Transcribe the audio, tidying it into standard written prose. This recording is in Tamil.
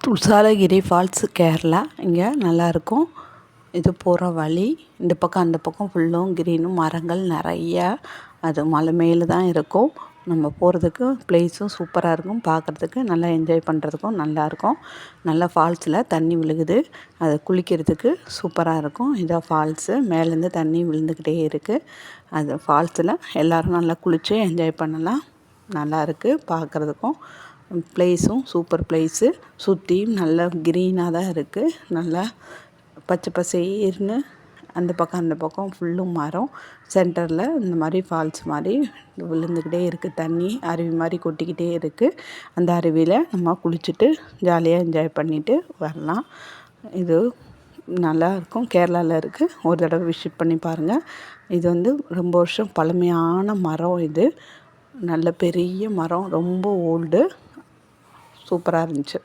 துஷாரகிரி ஃபால்ஸ் கேரளா. இங்கே நல்லாயிருக்கும். இது போகிற வழி இந்த பக்கம் அந்த பக்கம் ஃபுல்லும் க்ரீனும் மரங்கள் நிறையா. அது மலை மேலே தான் இருக்கும். நம்ம போகிறதுக்கு ப்ளேஸும் சூப்பராக இருக்கும். பார்க்குறதுக்கு நல்லா என்ஜாய் பண்ணுறதுக்கும் நல்லாயிருக்கும். நல்லா ஃபால்ஸில் தண்ணி விழுகுது. அது குளிக்கிறதுக்கு சூப்பராக இருக்கும். இதான் ஃபால்ஸு. மேலேருந்து தண்ணி விழுந்துக்கிட்டே இருக்குது. அது ஃபால்ஸில் எல்லோரும் நல்லா குளித்து என்ஜாய் பண்ணலாம். நல்லா இருக்குது பார்க்குறதுக்கும். ப்ளேஸும் சூப்பர் ப்ளேஸு. சுற்றியும் நல்லா க்ரீனாக தான் இருக்குது. நல்லா பச்சை பசேல்னு அந்த பக்கம் ஃபுல்லும் மரம். சென்டரில் இந்த மாதிரி ஃபால்ஸ் மாதிரி விழுந்துக்கிட்டே இருக்குது. தண்ணி அருவி மாதிரி கொட்டிக்கிட்டே இருக்குது. அந்த அருவியில் நம்ம குளிச்சுட்டு ஜாலியாக என்ஜாய் பண்ணிவிட்டு வரலாம். இது நல்லாயிருக்கும். கேரளாவில் இருக்குது. ஒரு தடவை விசிட் பண்ணி பாருங்கள். இது ரொம்ப வருஷம் பழமையான மரம். இது நல்ல பெரிய மரம். ரொம்ப ஓல்டு. சூப்பராக இருந்துச்சு.